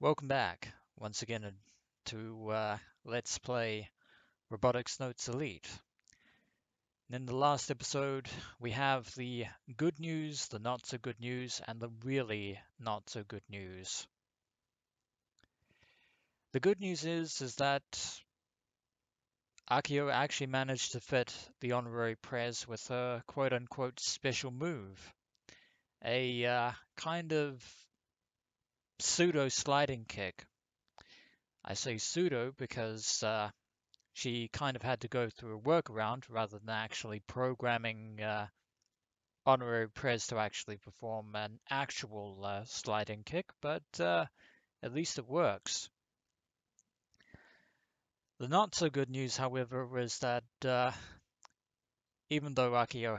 Welcome back once again to Let's Play Robotics Notes Elite. In the last episode, we have the good news, the not so good news, and the really not so good news. The good news is that Akiho actually managed to fit the honorary prez with her quote-unquote special move, a kind of pseudo sliding kick. I say pseudo because she kind of had to go through a workaround rather than actually programming honorary prez to actually perform an actual sliding kick, but at least it works. The not so good news, however, is that even though Akiho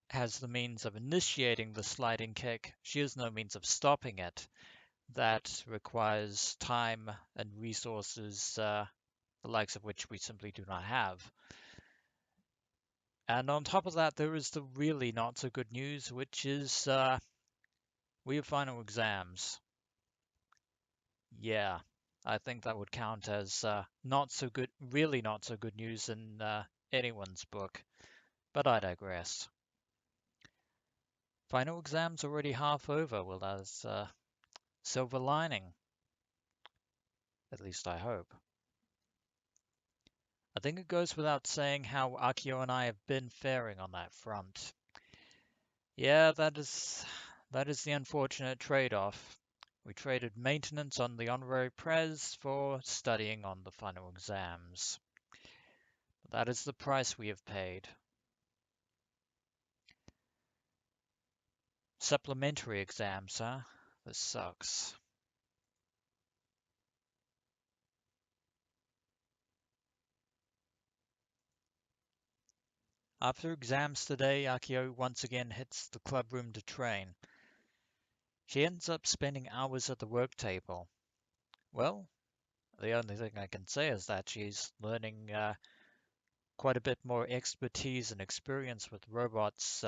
has the means of initiating the sliding kick, she has no means of stopping it. That requires time and resources, the likes of which we simply do not have. And on top of that, there is the really not so good news, which is we have final exams. Yeah, I think that would count as not so good, really not so good news in anyone's book, but I digress. Final exams already half over. Well, that's silver lining. At least I hope. I think it goes without saying how Akiho and I have been faring on that front. Yeah, that is the unfortunate trade-off. We traded maintenance on the honorary prez for studying on the final exams. That is the price we have paid. Supplementary exams, huh? This sucks. After exams today, Akiho once again hits the club room to train. She ends up spending hours at the work table. Well, the only thing I can say is that she's learning quite a bit more expertise and experience with robots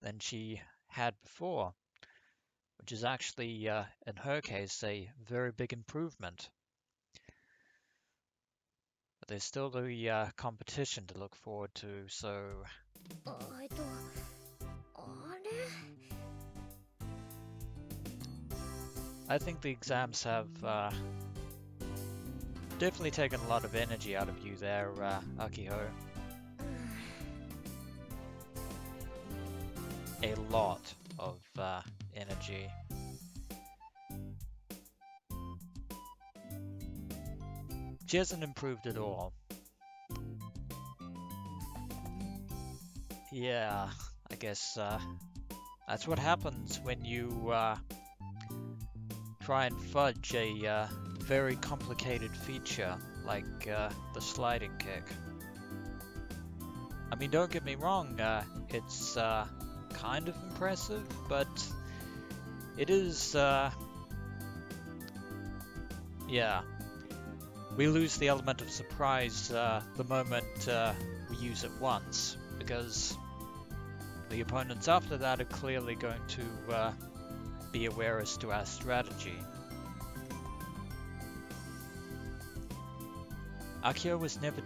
than she had before, which is actually, in her case, a very big improvement. But there's still the competition to look forward to, so... I think the exams have definitely taken a lot of energy out of you there, Akiho. A lot of energy. She hasn't improved at all. Yeah, I guess that's what happens when you try and fudge a very complicated feature like the sliding kick. I mean, don't get me wrong, it's kind of impressive, but it is, yeah. We lose the element of surprise the moment we use it once, because the opponents after that are clearly going to be aware as to our strategy. Akiho was never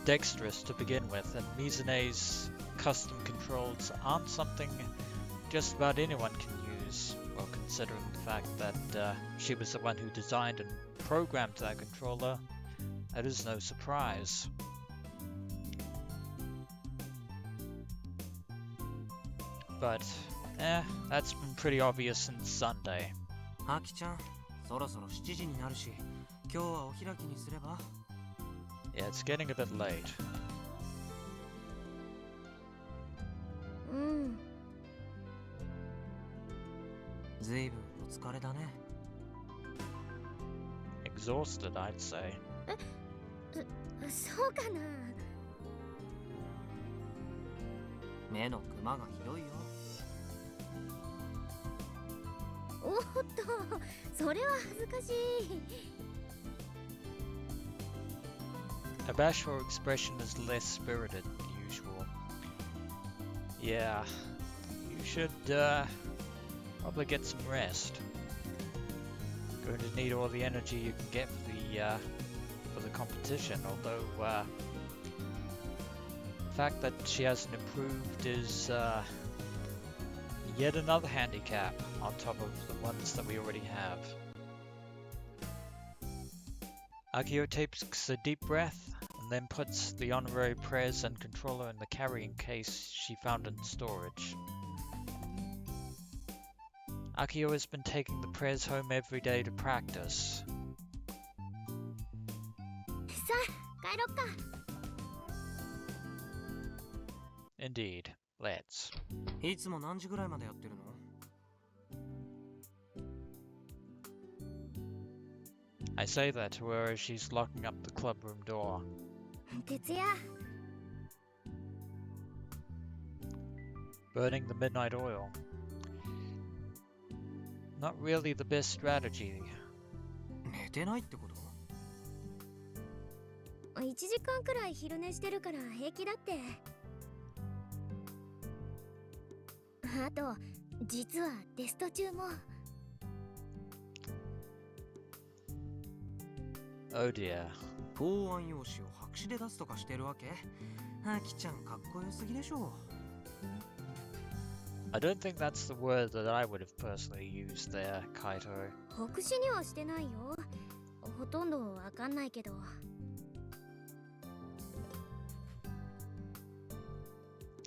dexterous to begin with, and Mizune's custom controls aren't something just about anyone can use, well, considering the fact that she was the one who designed and programmed that controller. That is no surprise. But, that's been pretty obvious since Sunday. Aki-chan, そろそろ7時になるし、今日はお開きにすれば? Yeah, it's getting a bit late. Mm. ずいぶんお疲れだね. Exhausted, I'd say. そうかな. 目のクマがひどいよ. おっと、それは恥ずかしい. A bashful expression is less spirited than usual. Yeah, you should probably get some rest. going to need all the energy you can get for the competition. Although the fact that she hasn't improved is yet another handicap on top of the ones that we already have. Akiho takes a deep breath and then puts the honorary prez and controller in the carrying case she found in storage. Akiho has been taking the prez home every day to practice. さあ帰ろっか。 Indeed, let's. いつも何時ぐらいまでやってるの？ I say that to her as she's locking up the clubroom door. 徹夜。 Burning the midnight oil. Not really the best strategy. 寝てないってこと？ 1時間くらい昼寝してるから平気だって。あと実はテスト中も。 Oh dear. 答案用紙を白紙で出すとかしてるわけ？あきちゃんかっこよすぎでしょ。 I don't think that's the word that I would have personally used there, Kaito. 白紙にはしてないよ。ほとんどわかんないけど。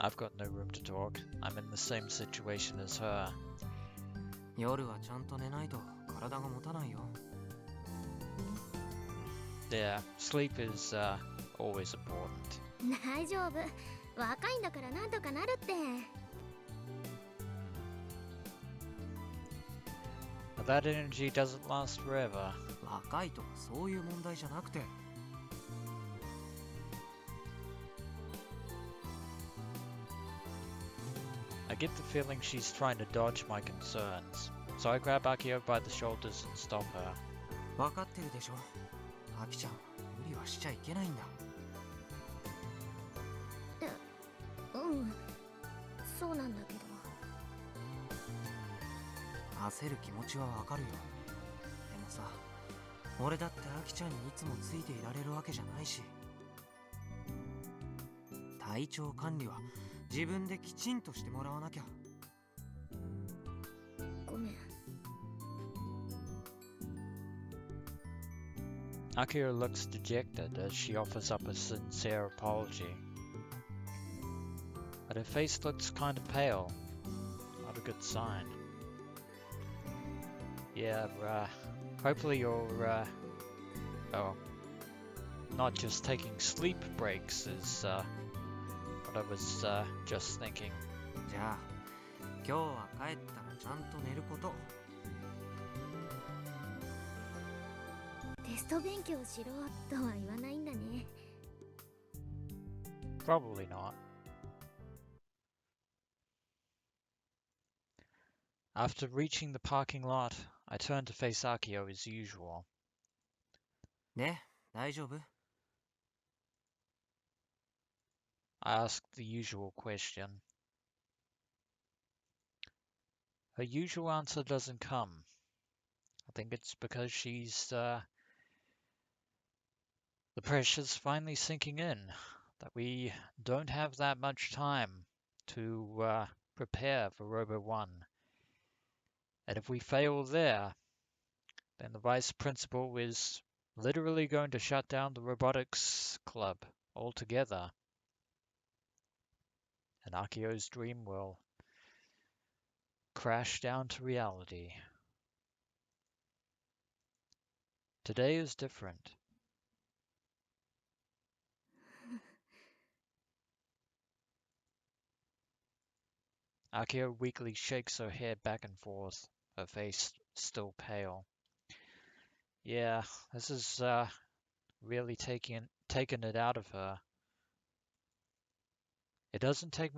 I've got no room to talk. I'm in the same situation as her. 夜はちゃんと寝ないと体が持たないよ。 Yeah, sleep is always important. 大丈夫。若いんだからなんとかなるって。 But that energy doesn't last forever. 若いとかそういう問題じゃなくて。 I get the feeling she's trying to dodge my concerns. So I grab Akiho by the shoulders and stop her. 分かってるでしょ。あきちゃん、無理はしちゃいけないんだ。うん。そうなんだけど。 焦る気持ちはわかるよ。でもさ、俺だってあきちゃんにいつもついていられるわけじゃないし。体調管理は自分できちんとしてもらわなきゃ。 ごめん。 Akiho looks dejected as she offers up a sincere apology. But her face looks kind of pale. Not a good sign. Yeah, hopefully you're, not just taking sleep breaks is, what I was, just thinking. じゃあ、今日は帰ったらちゃんと寝ること。 テスト勉強しろとは言わないんだね。 Probably not. After reaching the parking lot, I turn to face Akiho as usual. ね、大丈夫？ I ask the usual question. Her usual answer doesn't come. I think it's because the pressure's finally sinking in, that we don't have that much time to prepare for Robo 1. And if we fail there, then the vice principal is literally going to shut down the Robotics Club altogether. And Akiho's dream will crash down to reality. Today is different. Akiho weakly shakes her head back and forth, her face still pale. Yeah, this is really taking it out of her. It doesn't take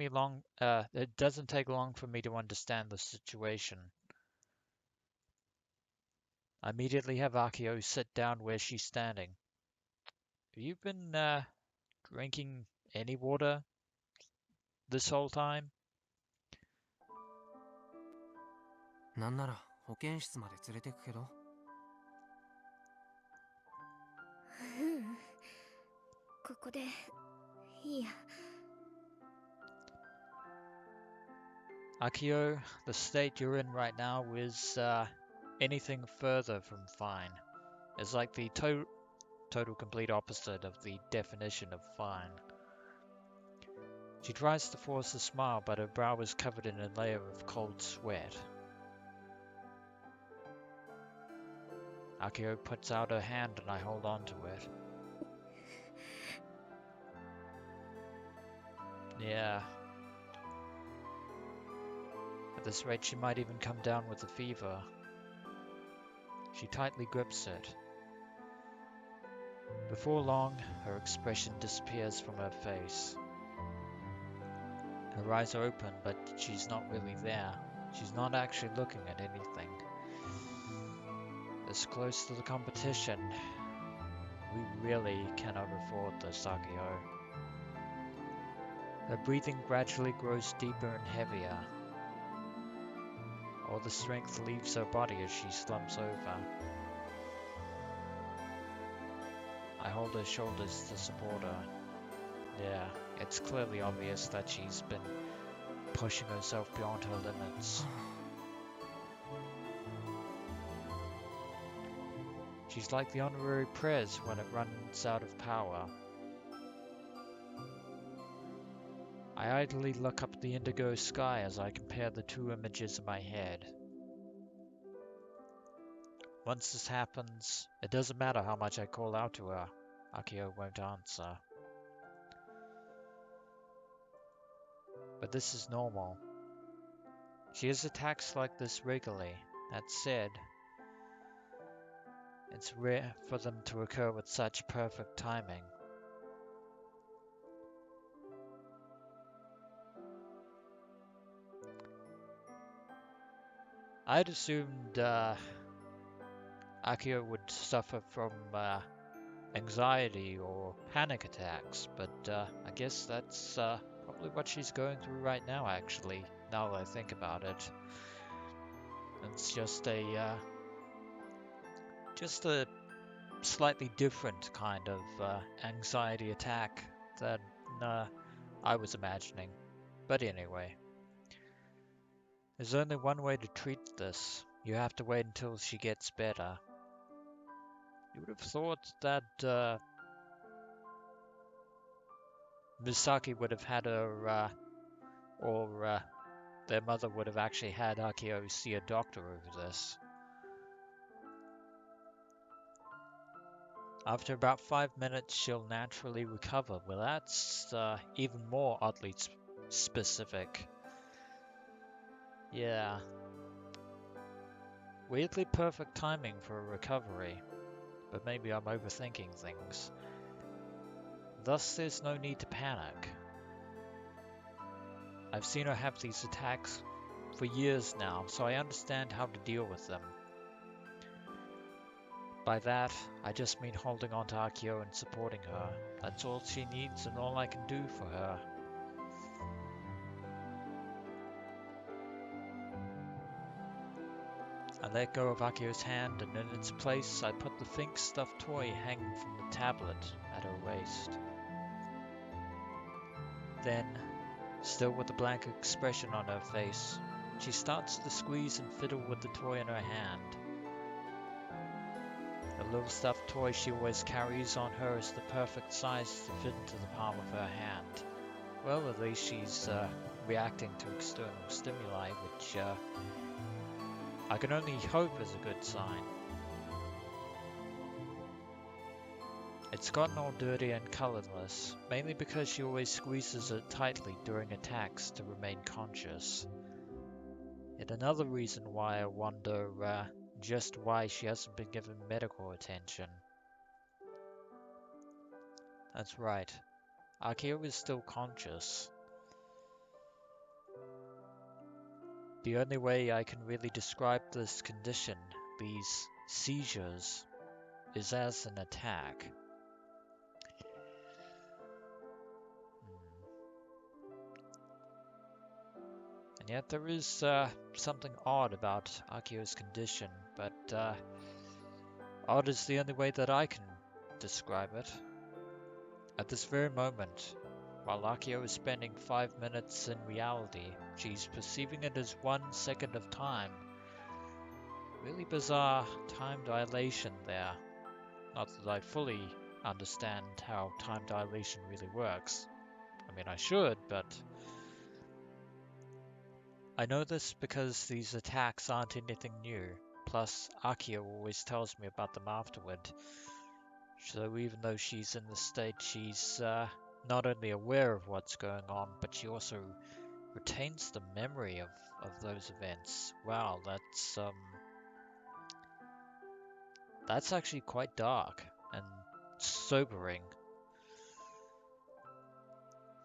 long for me to understand the situation. I immediately have Akiho sit down where she's standing. Have you been drinking any water this whole time? なんなら保健室まで連れてくけど。ここでいいや。 Akiho, the state you're in right now is anything further from fine. It's like the total complete opposite of the definition of fine. She tries to force a smile, but her brow is covered in a layer of cold sweat. Akiho puts out her hand and I hold on to it. Yeah. At this rate, she might even come down with a fever. She tightly grips it. Before long, her expression disappears from her face. Her eyes are open, but she's not really there. She's not actually looking at anything. This close to the competition, we really cannot afford this, Akiho. Her breathing gradually grows deeper and heavier. All the strength leaves her body as she slumps over. I hold her shoulders to support her. Yeah, it's clearly obvious that she's been pushing herself beyond her limits. She's like the honorary prez when it runs out of power. I idly look up at the indigo sky as I compare the two images in my head. Once this happens, it doesn't matter how much I call out to her. Akiho won't answer. But this is normal. She has attacks like this regularly. That said, it's rare for them to occur with such perfect timing. I'd assumed Akiho would suffer from anxiety or panic attacks, but I guess that's probably what she's going through right now, actually, now that I think about it. It's just a slightly different kind of anxiety attack than I was imagining. But anyway, there's only one way to treat this. You have to wait until she gets better. You would have thought that Misaki would have had her, or their mother would have actually had Akiho see a doctor over this. After about 5 minutes, she'll naturally recover. Well, that's even more oddly specific. Yeah. Weirdly perfect timing for a recovery, but maybe I'm overthinking things. Thus, there's no need to panic. I've seen her have these attacks for years now, so I understand how to deal with them. By that, I just mean holding on to Akiho and supporting her. That's all she needs and all I can do for her. I let go of Akiho's hand, and in its place I put the pink stuffed toy hanging from the tablet at her waist. Then, still with a blank expression on her face, she starts to squeeze and fiddle with the toy in her hand. The little stuffed toy she always carries on her is the perfect size to fit into the palm of her hand. Well, at least she's reacting to external stimuli, which I can only hope is a good sign. It's gotten all dirty and colorless, mainly because she always squeezes it tightly during attacks to remain conscious. Yet another reason why I wonder just why she hasn't been given medical attention. That's right, Akiho is still conscious. The only way I can really describe this condition, these seizures, is as an attack. And yet there is something odd about Akiho's condition, but odd is the only way that I can describe it. At this very moment, while Akio is spending 5 minutes in reality, she's perceiving it as 1 second of time. Really bizarre time dilation there. Not that I fully understand how time dilation really works. I mean, I should, but I know this because these attacks aren't anything new. Plus, Akio always tells me about them afterward. So even though she's in the state, she's not only aware of what's going on, but she also retains the memory of those events. Wow, that's actually quite dark and sobering.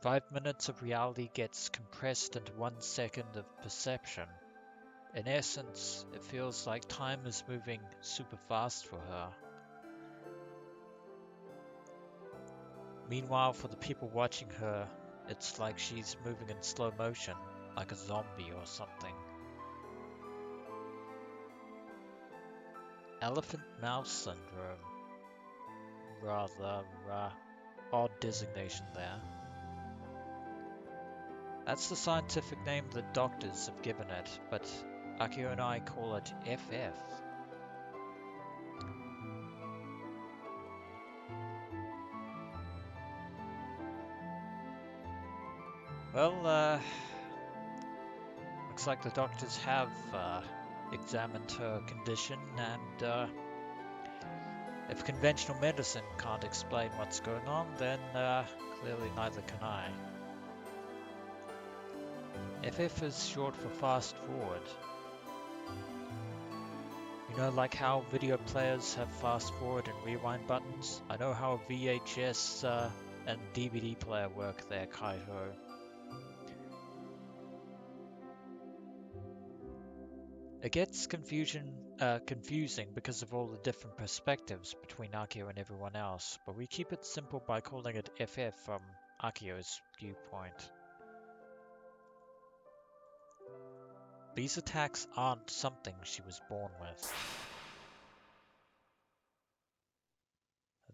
5 minutes of reality gets compressed into 1 second of perception. In essence, it feels like time is moving super fast for her. Meanwhile, for the people watching her, it's like she's moving in slow motion, like a zombie or something. Elephant mouse syndrome. Rather odd designation there. That's the scientific name that doctors have given it, but Akio and I call it FF. Well, looks like the doctors have examined her condition, and if conventional medicine can't explain what's going on, then clearly neither can I. FF is short for fast forward. You know, like how video players have fast forward and rewind buttons? I know how a VHS and DVD player work there, Kaito. It gets confusing because of all the different perspectives between Akio and everyone else, but we keep it simple by calling it FF from Akio's viewpoint. These attacks aren't something she was born with.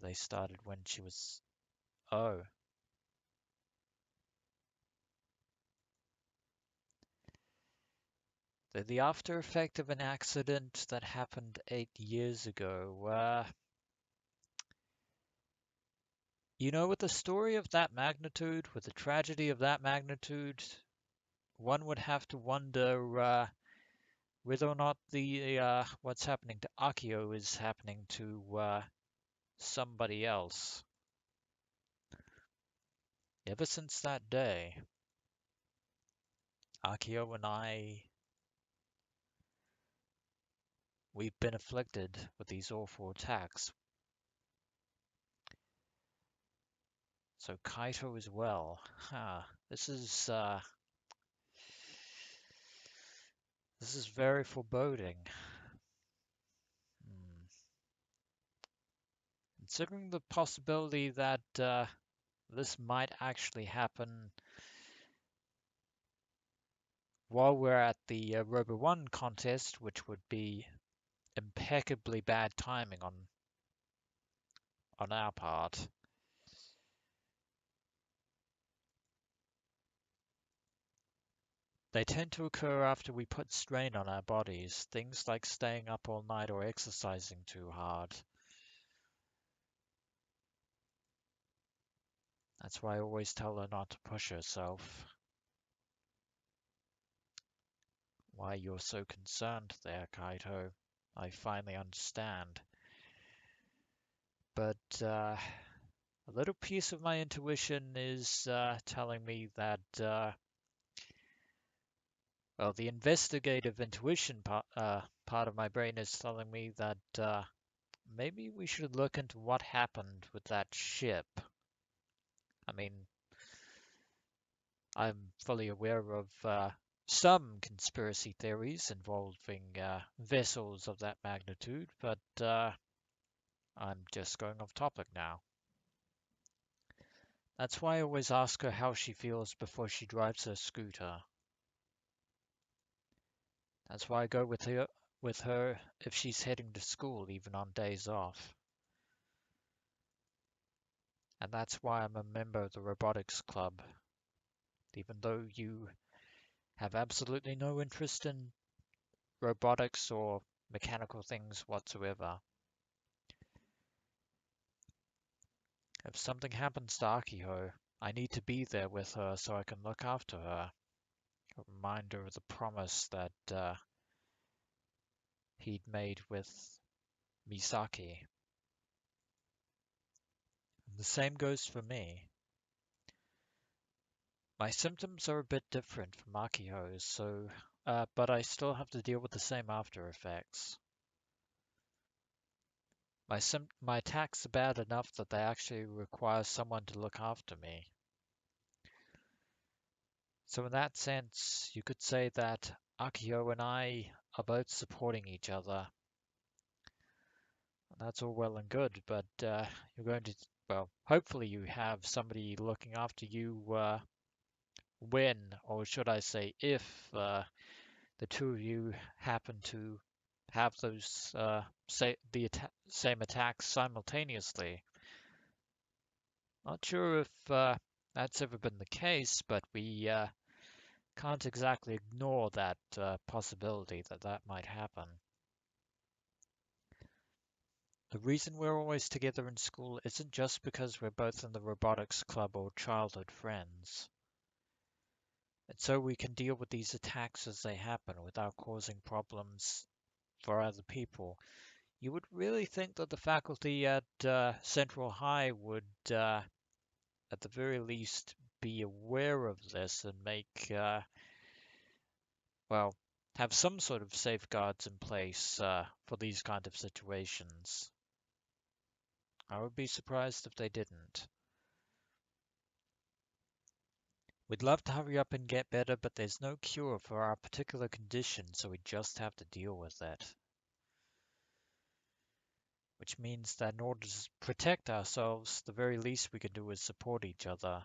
They started when she was... Oh. They're the after effect of an accident that happened 8 years ago. You know, with a story of that magnitude, with a tragedy of that magnitude, one would have to wonder whether or not the what's happening to Akio is happening to somebody else. Ever since that day, Akio and we've been afflicted with these awful attacks. So Kaito as well. This is very foreboding. Considering the possibility that this might actually happen while we're at the Robo 1 contest, which would be impeccably bad timing on our part. They tend to occur after we put strain on our bodies, things like staying up all night or exercising too hard. That's why I always tell her not to push herself. Why you're so concerned there, Kaito. I finally understand. But a little piece of my intuition is telling me that, well, the investigative intuition part of my brain is telling me that maybe we should look into what happened with that ship. I mean, I'm fully aware of some conspiracy theories involving vessels of that magnitude, but I'm just going off topic now. That's why I always ask her how she feels before she drives her scooter. That's why I go with her if she's heading to school, even on days off. And that's why I'm a member of the Robotics Club, even though you have absolutely no interest in robotics or mechanical things whatsoever. If something happens to Akiho, I need to be there with her so I can look after her. A reminder of the promise that he'd made with Misaki. And the same goes for me. My symptoms are a bit different from Akiho's, but I still have to deal with the same after effects. My attacks are bad enough that they actually require someone to look after me. So in that sense, you could say that Akiho and I are both supporting each other. That's all well and good, but you're going to, well, hopefully you have somebody looking after you when, or should I say, if the two of you happen to have those same attacks simultaneously. Not sure if that's ever been the case, but we can't exactly ignore that possibility that that might happen. The reason we're always together in school isn't just because we're both in the robotics club or childhood friends. It's so we can deal with these attacks as they happen without causing problems for other people. You would really think that the faculty at Central High would, at the very least, be aware of this and well, have some sort of safeguards in place for these kind of situations. I would be surprised if they didn't. We'd love to hurry up and get better, but there's no cure for our particular condition, so we just have to deal with it. Which means that in order to protect ourselves, the very least we can do is support each other.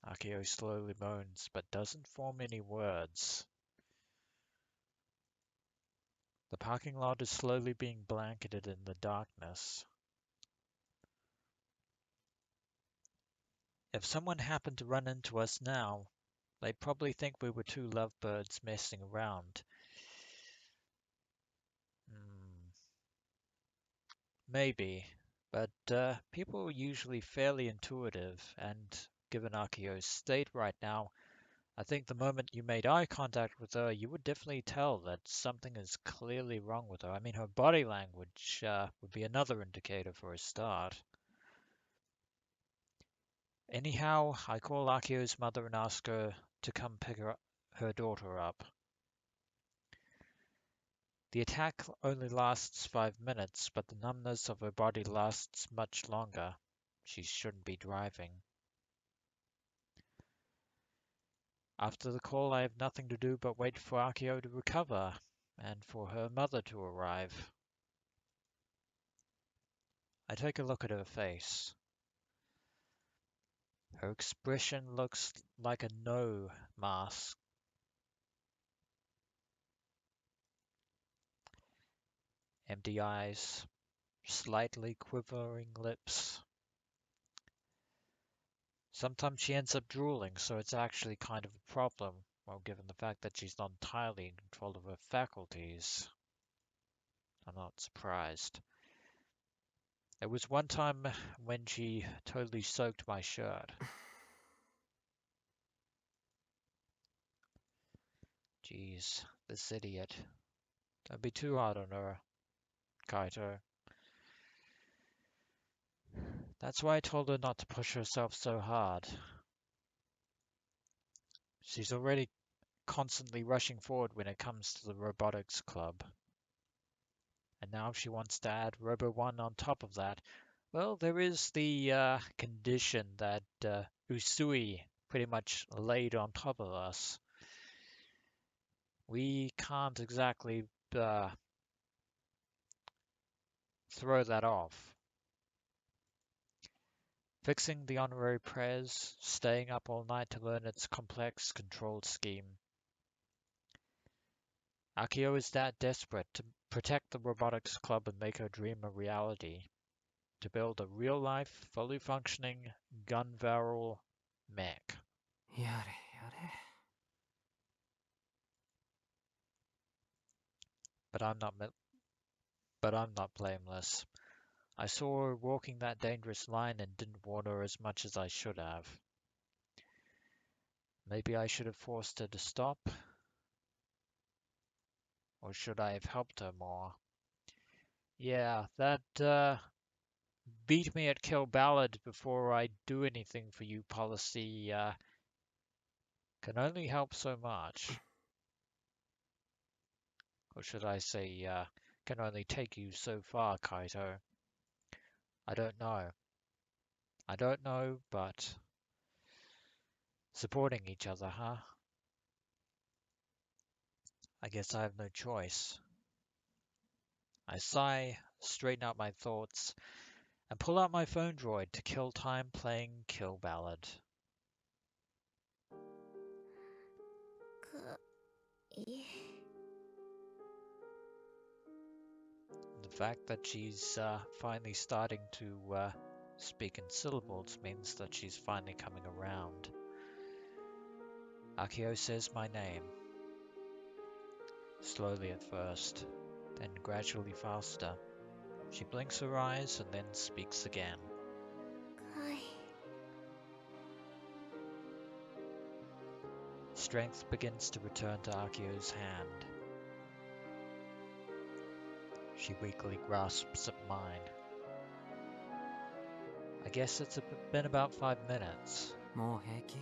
Akiho slowly moans, but doesn't form any words. The parking lot is slowly being blanketed in the darkness. If someone happened to run into us now, they'd probably think we were two lovebirds messing around. Maybe, but people are usually fairly intuitive, and given Akiho's state right now, I think the moment you made eye contact with her, you would definitely tell that something is clearly wrong with her. I mean, her body language would be another indicator for a start. Anyhow, I call Akiho's mother and ask her to come pick her daughter up. The attack only lasts 5 minutes, but the numbness of her body lasts much longer. She shouldn't be driving. After the call, I have nothing to do but wait for Akiho to recover, and for her mother to arrive. I take a look at her face. Her expression looks like a no mask. Empty eyes, slightly quivering lips. Sometimes she ends up drooling, so it's actually kind of a problem, well, given the fact that she's not entirely in control of her faculties. I'm not surprised. There was one time when she totally soaked my shirt. Jeez, this idiot. Don't be too hard on her, Kaito. That's why I told her not to push herself so hard. She's already constantly rushing forward when it comes to the Robotics Club. And now she wants to add Robo 1 on top of that. Well, there is the condition that Usui pretty much laid on top of us. We can't exactly throw that off. Fixing the honorary prez, staying up all night to learn its complex control scheme. Akiho is that desperate to protect the Robotics Club and make her dream a reality. To build a real-life, fully functioning gun barrel mech. やれやれ。 But I'm not blameless. I saw her walking that dangerous line and didn't warn her as much as I should have. Maybe I should have forced her to stop. Or should I have helped her more? Yeah, that beat me at Kill Ballad before I do anything for you policy can only help so much. Or should I say, can only take you so far, Kaito. I don't know. I don't know, but supporting each other, huh? I guess I have no choice. I sigh, straighten out my thoughts, and pull out my phone droid to kill time playing Kill Ballad. かい The fact that she's finally starting to speak in syllables means that she's finally coming around. Akiho says my name. Slowly at first, then gradually faster. She blinks her eyes and then speaks again. かい Strength begins to return to Akiho's hand. She weakly grasps at mine. I guess it's been about 5 minutes. もう平気。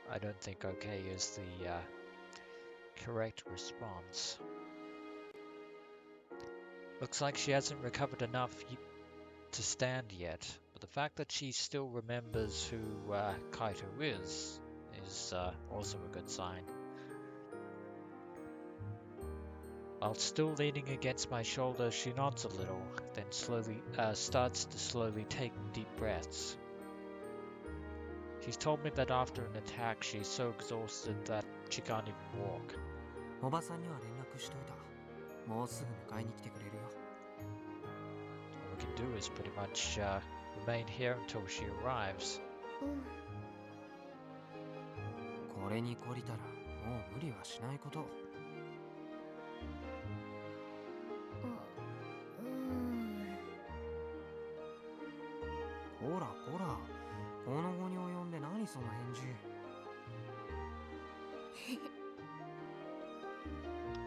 I don't think okay is the correct response. Looks like she hasn't recovered enough to stand yet, but the fact that she still remembers who Kaito is also a good sign. While still leaning against my shoulder, she nods a little, then starts to slowly take deep breaths. She's told me that after an attack, she's so exhausted that she can't even walk. おばさんには連絡しといた。もうすぐ迎えに来てくれるよ。 All we can do is pretty much remain here until she arrives. うん これに懲りたらもう無理はしないこと。 あうんこらこら、この後に及んで何その返事。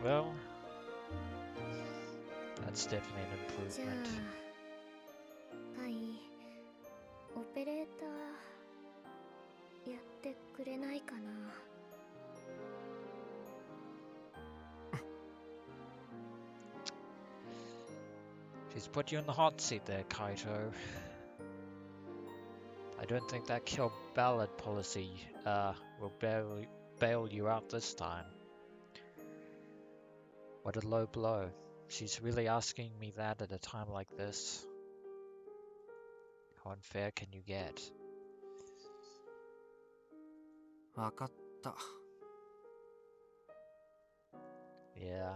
Well, that's definitely an じゃあ improvement. かいオペレーターやってくれないかな She's put you in the hot seat there, Kaito. I don't think that kill ballad policy will bail you out this time. What a low blow. She's really asking me that at a time like this. How unfair can you get? わかった。 Yeah,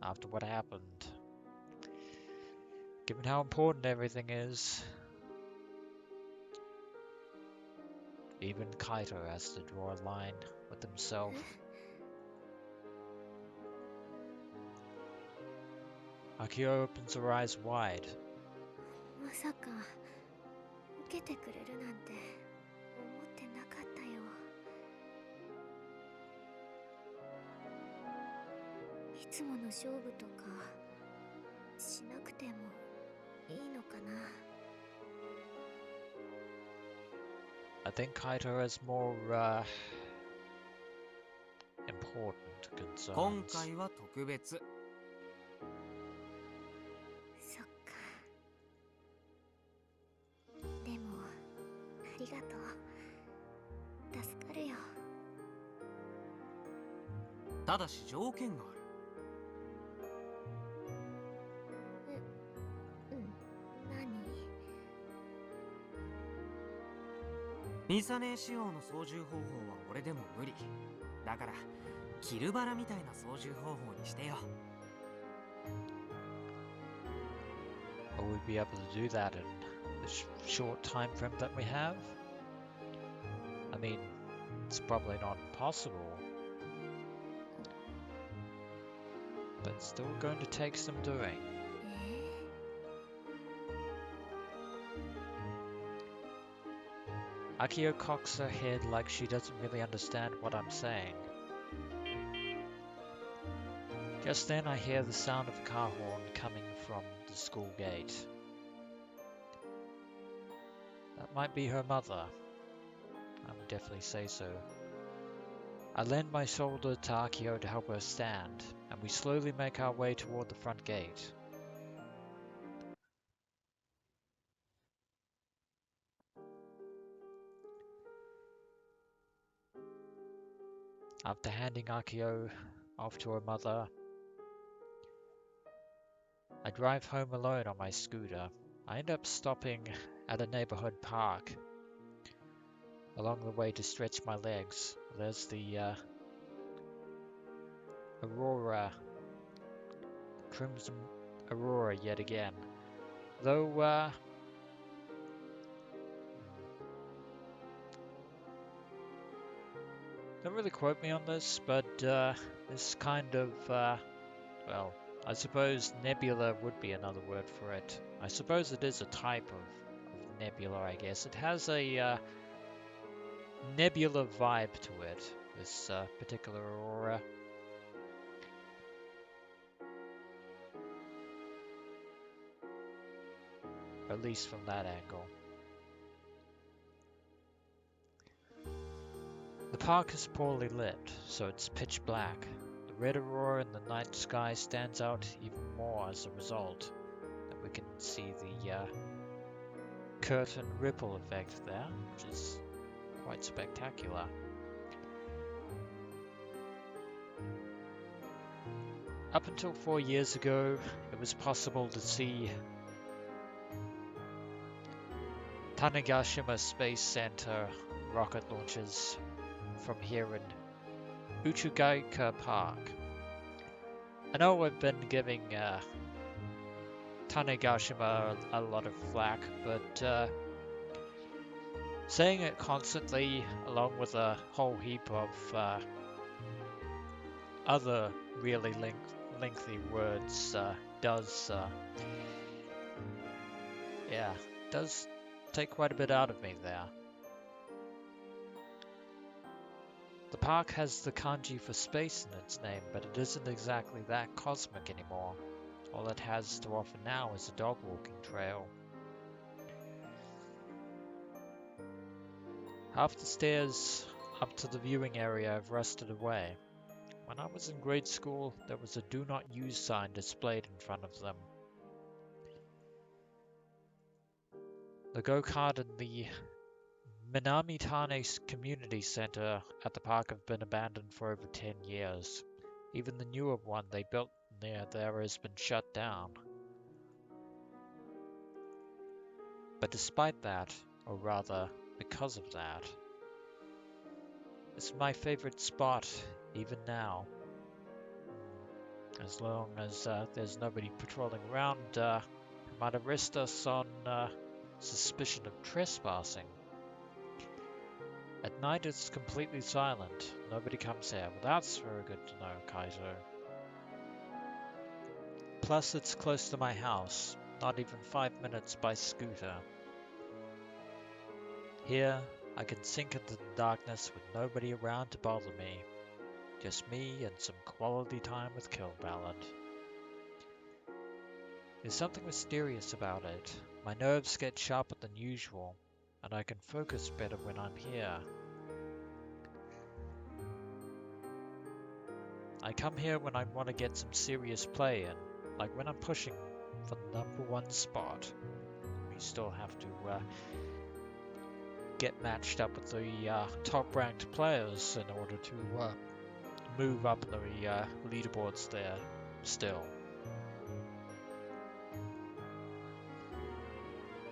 after what happened. Given how important everything is, even Kaito has to draw a line with himself. Akiho opens her eyes wide. まさか受けてくれるなんて思ってなかったよ。いつもの勝負とかしなくてもいいのかな。I think Kaito has more important 今 concerns. 回は特別。 そっか。でもありがとう。助かるよ。ただし条件がある。 何？ミサネ仕様の操縦方法は俺でも無理。だからキルバラみたいな操縦方法にしてよ。 Will we be able to do that in the short time frame that we have? I mean, it's probably not possible, but it's still going to take some doing. Akiho cocks her head like she doesn't really understand what I'm saying. Just then I hear the sound of a car horn coming from the school gate. That might be her mother. I would definitely say so. I lend my shoulder to Akiho to help her stand, and we slowly make our way toward the front gate. After handing Akiho off to her mother, I drive home alone on my scooter. I end up stopping at a neighborhood park along the way to stretch my legs. There's the Aurora, Crimson Aurora yet again. Though, don't really quote me on this, but this kind of, well, I suppose nebula would be another word for it. I suppose it is a type of nebula, I guess. It has a nebula vibe to it, this particular aurora. At least from that angle. The park is poorly lit, so it's pitch black. The red aurora in the night sky stands out even more as a result. And we can see the curtain ripple effect there, which is quite spectacular. Up until 4 years ago, it was possible to see Tanegashima Space Center rocket launches from here in Uchugaika Park. I know I've been giving Tanegashima a lot of flack, but saying it constantly, along with a whole heap of other really lengthy words, does take quite a bit out of me there. The park has the kanji for space in its name, but it isn't exactly that cosmic anymore. All it has to offer now is a dog walking trail. Half the stairs up to the viewing area have rusted away. When I was in grade school, there was a do not use sign displayed in front of them. The go-kart and the Minamitane Community Center at the park have been abandoned for over 10 years. Even the newer one they built near there has been shut down. But despite that, or rather, because of that, it's my favorite spot, even now. As long as there's nobody patrolling around who might arrest us on suspicion of trespassing. At night it's completely silent. Nobody comes here. Well, that's very good to know, Kaito. Plus it's close to my house. Not even 5 minutes by scooter. Here, I can sink into the darkness with nobody around to bother me. Just me and some quality time with Kill Ballad. There's something mysterious about it. My nerves get sharper than usual, and I can focus better when I'm here. I come here when I want to get some serious play in, like when I'm pushing for the #1 spot. We still have to get matched up with the top-ranked players in order to move up the leaderboards there still.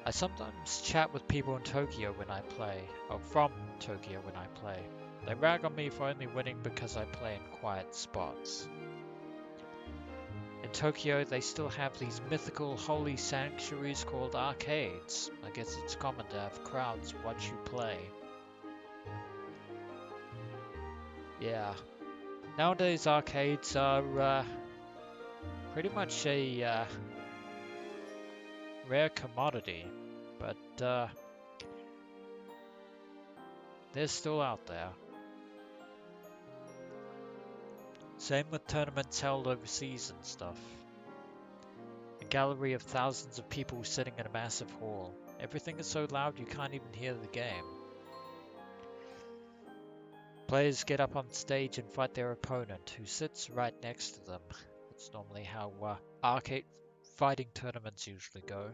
I sometimes chat with people in Tokyo when I play, or from Tokyo when I play. They rag on me for only winning because I play in quiet spots. In Tokyo, they still have these mythical holy sanctuaries called arcades. I guess it's common to have crowds watch you play. Yeah. Nowadays, arcades are pretty much a rare commodity, but they're still out there. Same with tournaments held overseas and stuff. A gallery of thousands of people sitting in a massive hall. Everything is so loud you can't even hear the game. Players get up on stage and fight their opponent, who sits right next to them. That's normally how arcade fighting tournaments usually go.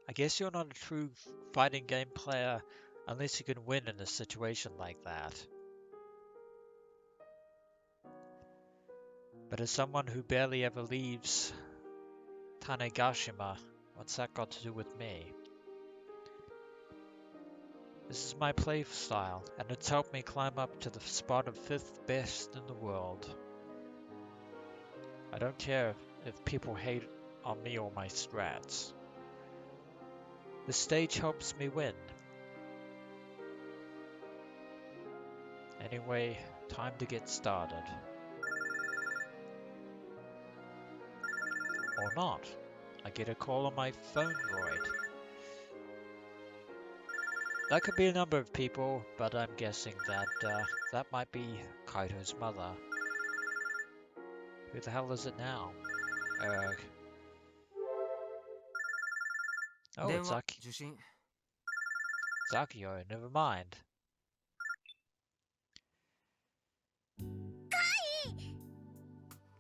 I guess you're not a true fighting game player unless you can win in a situation like that. But as someone who barely ever leaves Tanegashima, what's that got to do with me? This is my play style, and it's helped me climb up to the spot of 5th best in the world. I don't care if people hate on me or my strats. The stage helps me win. Anyway, time to get started. Or not. I get a call on my phone droid. That could be a number of people, but I'm guessing that that might be Kaito's mother. Who the hell is it now? Oh, it's 受信 Akiho, never mind.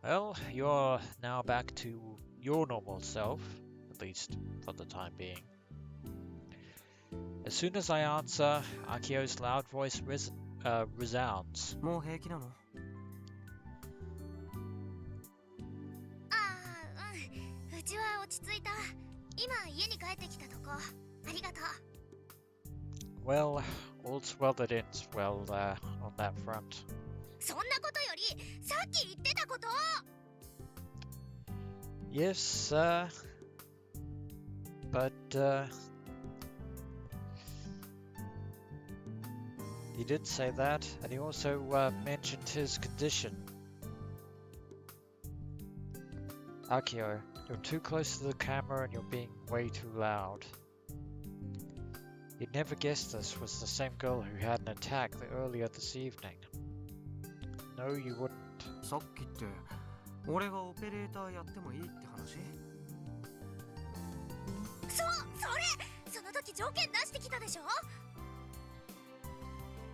Well, you're now back to your normal self, at least for the time being. As soon as I answer, Akiho's loud voice resounds. もう平気なの？うちは落ち着いた。今家に帰ってきたとこ。ありがとう。Well, all's well that ends well on that front. そんなことよりさっき言ってたこと。Yes, but he did say that, and he also mentioned his condition. Akiho, you're too close to the camera and you're being way too loud. You'd never guess this was the same girl who had an attack earlier this evening. No, you wouldn't. さっきって俺がオペレーターやってもいいって話？それその時条件出してきたでしょ？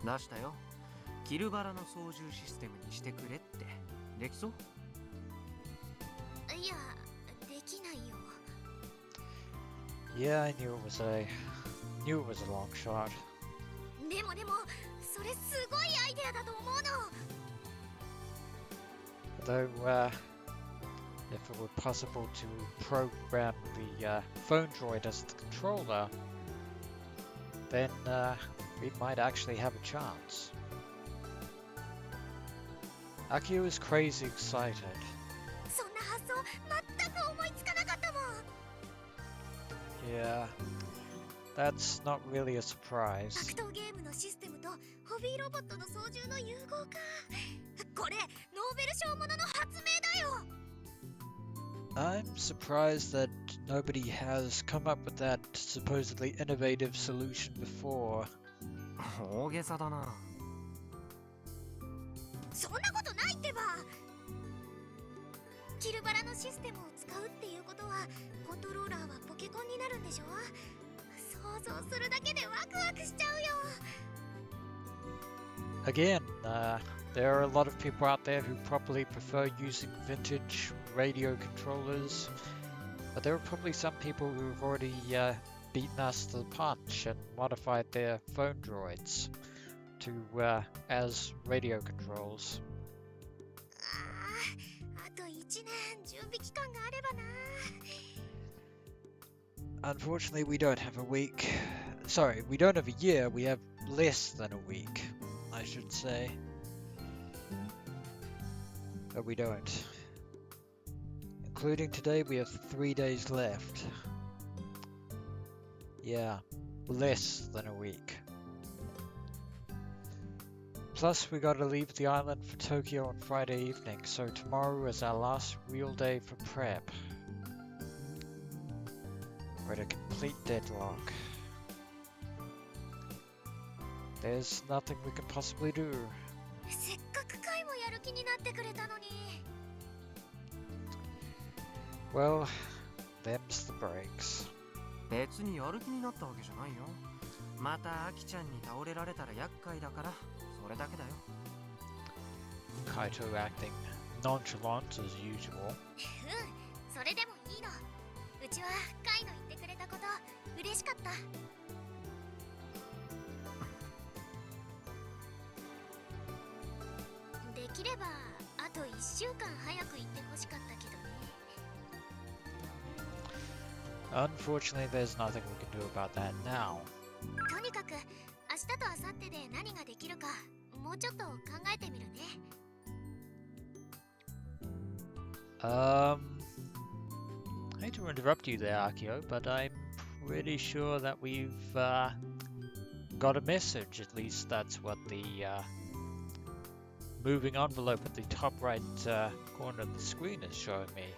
出したよ。キルバラの操縦システムにしてくれって。できそう？いや、できないよ。Yeah, I knew it was a long shot. でもそれすごいアイデアだと思うの。Though, if it were possible to program the phone droid as the controller, then we might actually have a chance. Akiho is crazy excited. そんな発想全く思いつかなかったもん。Yeah, that's not really a surprise. 格闘ゲームのシステムとホビーロボットの操縦の融合か。これノーベル賞ものの発明だよ。I'm surprised that nobody has come up with that supposedly innovative solution before. 大げさだな。そんなことないってば。キルバラのシステムを使うっていうことはコントローラーはポケコンになるんでしょ。想像するだけでワクワクしちゃうよ。Again, there are a lot of people out there who probably prefer using vintage radio controllers, but there are probably some people who've already beaten us to the punch and modified their phone droids to as radio controls. あと1年準備期間があればな。Unfortunately, we don't have a week. Sorry, we don't have a year, we have less than a week, I should say. But we don't. Including today, we have 3 days left. Yeah, less than a week. Plus, we gotta leave the island for Tokyo on Friday evening, so tomorrow is our last real day for prep. We're at a complete deadlock. There's nothing we can possibly do. せっかくカイもやる気になってくれたのに。 Well, them's the breaks. 別にやる気になったわけじゃないよ。またアキちゃんに倒れられたら厄介だから、それだけだよ。Kaito acting nonchalant as usual. うん、それでもいいの。うちはカイの言ってくれたこと嬉しかった。できればあと1週間早く行ってほしかったけどね。 Unfortunately, there's nothing we can do about that now. とにかく明日と明後日で何ができるかもうちょっと考えてみるね。I hate to interrupt you there, Akiho, but I'm pretty sure that we've got a message. At least that's what the moving envelope at the top right corner of the screen is showing me.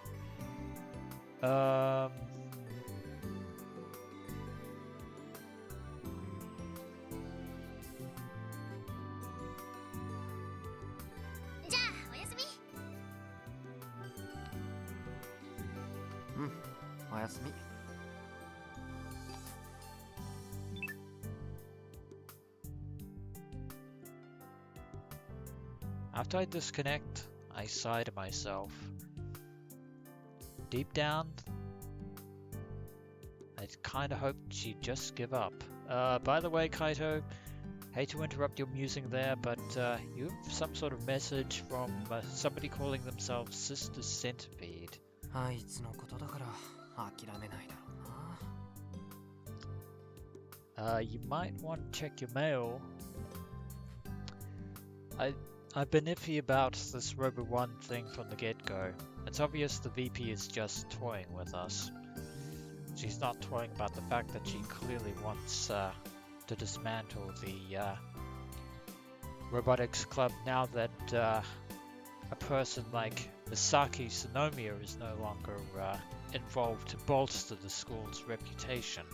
After I disconnect, I sigh to myself. Deep down, I kinda hoped she'd just give up. By the way, Kaito, hate to interrupt your musing there, but you have some sort of message from somebody calling themselves Sister Centipede. あいつのことだから諦めないだろうな。 You might want to check your mail. I've been iffy about this Robo 1 thing from the get-go. It's obvious the VP is just toying with us. She's not toying about the fact that she clearly wants to dismantle the Robotics Club now that a person like Misaki Tsunomiya is no longer involved to bolster the school's reputation.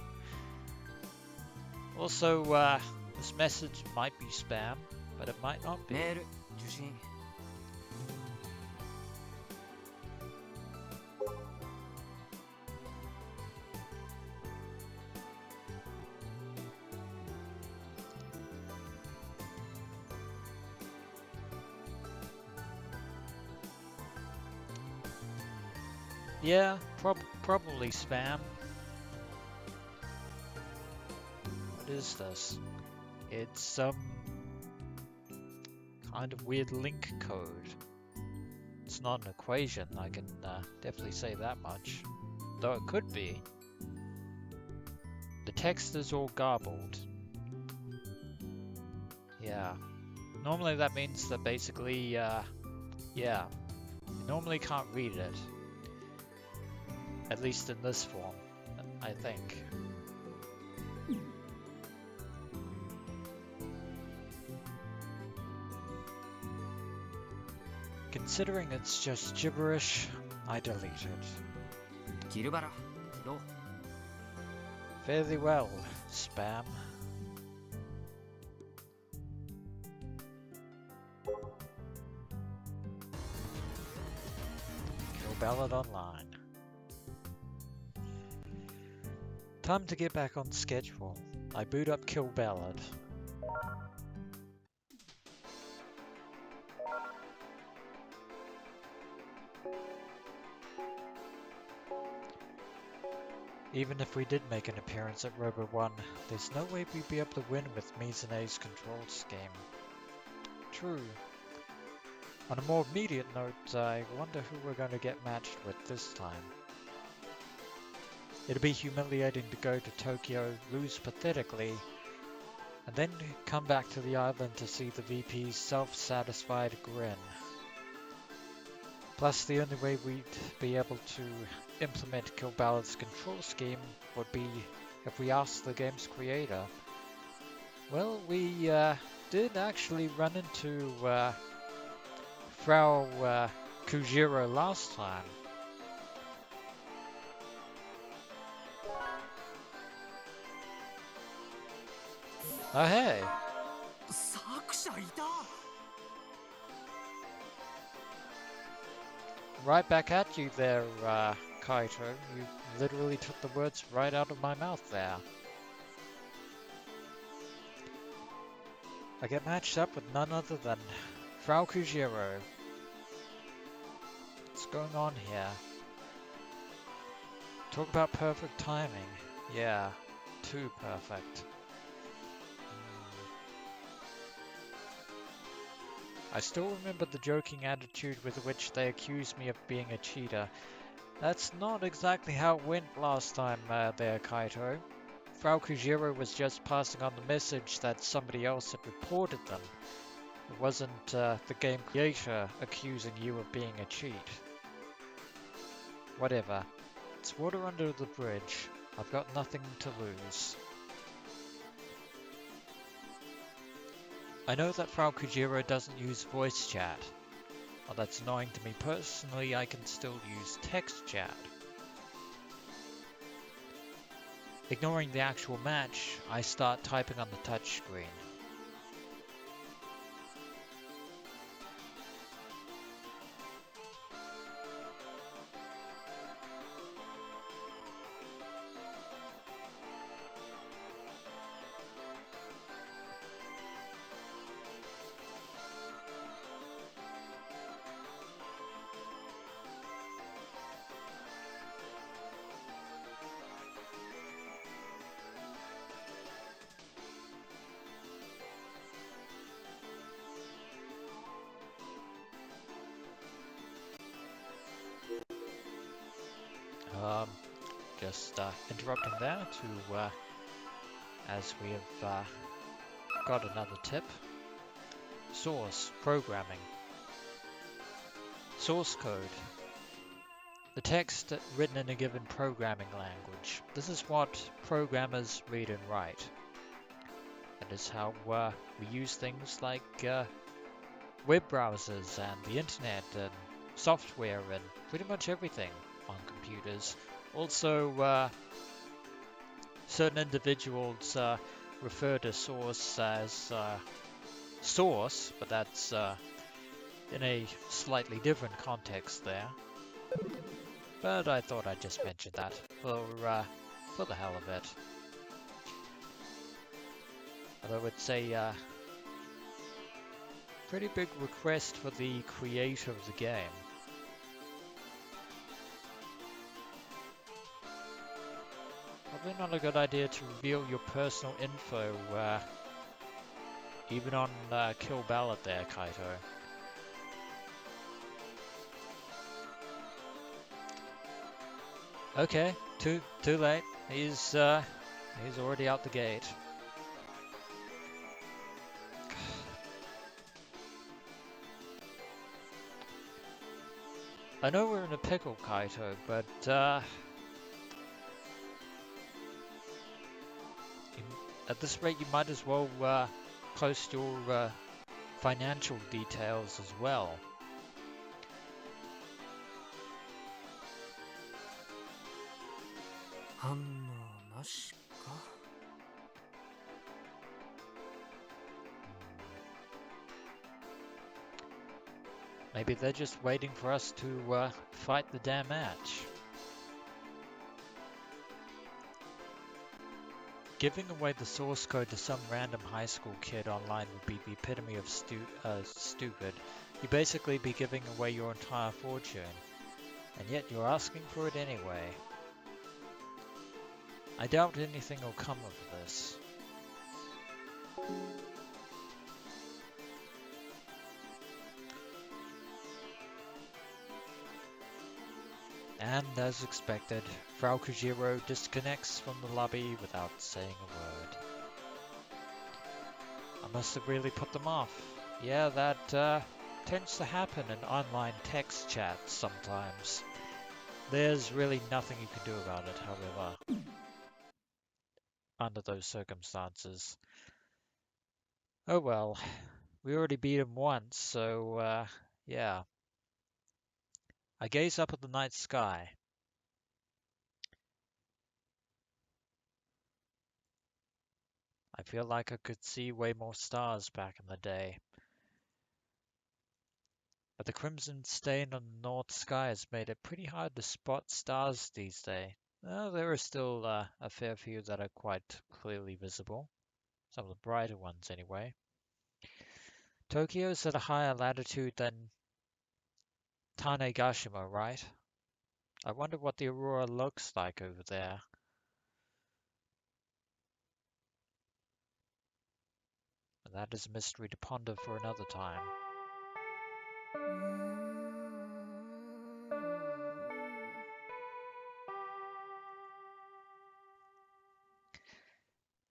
Also, this message might be spam, but it might not be. メール受信。 Yeah, probably spam. What is this? It's some kind of weird link code. It's not an equation, I can definitely say that much. Though it could be. The text is all garbled. Yeah. Normally that means that basically, yeah. You normally can't read it. At least in this form, I think. Considering it's just gibberish, I delete it. キルバラ、起動。 Fairly well, spam. Kill Ballad online. Time to get back on schedule. I boot up Kill Ballad. Even if we did make an appearance at Robo 1, there's no way we'd be able to win with Mizune's control scheme. True. On a more immediate note, I wonder who we're going to get matched with this time. It'd be humiliating to go to Tokyo, lose pathetically, and then come back to the island to see the VP's self-satisfied grin. Plus, the only way we'd be able to implement Kill Ballard's control scheme would be if we asked the game's creator. Well, we did actually run into Frau Kujiro last time. Oh hey! 作者いた。 Right back at you there, Kaito. You literally took the words right out of my mouth there. I get matched up with none other than Frau Kujiro. What's going on here? Talk about perfect timing. Yeah, too perfect. I still remember the joking attitude with which they accused me of being a cheater. That's not exactly how it went last time there, Kaito. Frau Kujiro was just passing on the message that somebody else had reported them. It wasn't the game creator accusing you of being a cheat. Whatever. It's water under the bridge. I've got nothing to lose. I know that Frau Kujiro doesn't use voice chat. While that's annoying to me personally, I can still use text chat. Ignoring the actual match, I start typing on the touchscreen. Just interrupting there to, as we have got another tip. Source programming. Source code. The text written in a given programming language. This is what programmers read and write. That is how we use things like web browsers and the internet and software and pretty much everything on computers. Also, certain individuals refer to source as source, but that's in a slightly different context there. But I thought I'd just mention that for the hell of it. Although it's a pretty big request for the creator of the game. Probably not a good idea to reveal your personal info, even on Kill Ballard there, Kaito. Okay, too late. He's already out the gate. I know we're in a pickle, Kaito, but at this rate, you might as well post your financial details as well. Maybe they're just waiting for us to fight the damn match. Giving away the source code to some random high school kid online would be the epitome of stupid. You'd basically be giving away your entire fortune, and yet you're asking for it anyway. I doubt anything will come of this. And as expected, Frau Kujiro disconnects from the lobby without saying a word. I must have really put them off. Yeah, that tends to happen in online text chats sometimes. There's really nothing you can do about it, however, under those circumstances. Oh well, we already beat him once, so yeah. I gaze up at the night sky. I feel like I could see way more stars back in the day. But the crimson stain on the north sky has made it pretty hard to spot stars these days. There are still a fair few that are quite clearly visible. Some of the brighter ones, anyway. Tokyo's at a higher latitude than Tanegashima, right? I wonder what the aurora looks like over there. And that is a mystery to ponder for another time.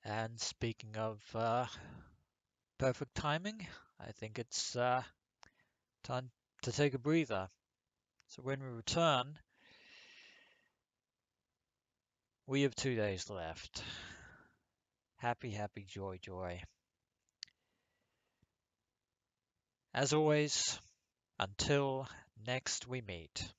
And speaking of perfect timing, I think it's time to take a breather. So when we return, we have 2 days left. Happy, happy, joy, joy. As always, until next we meet.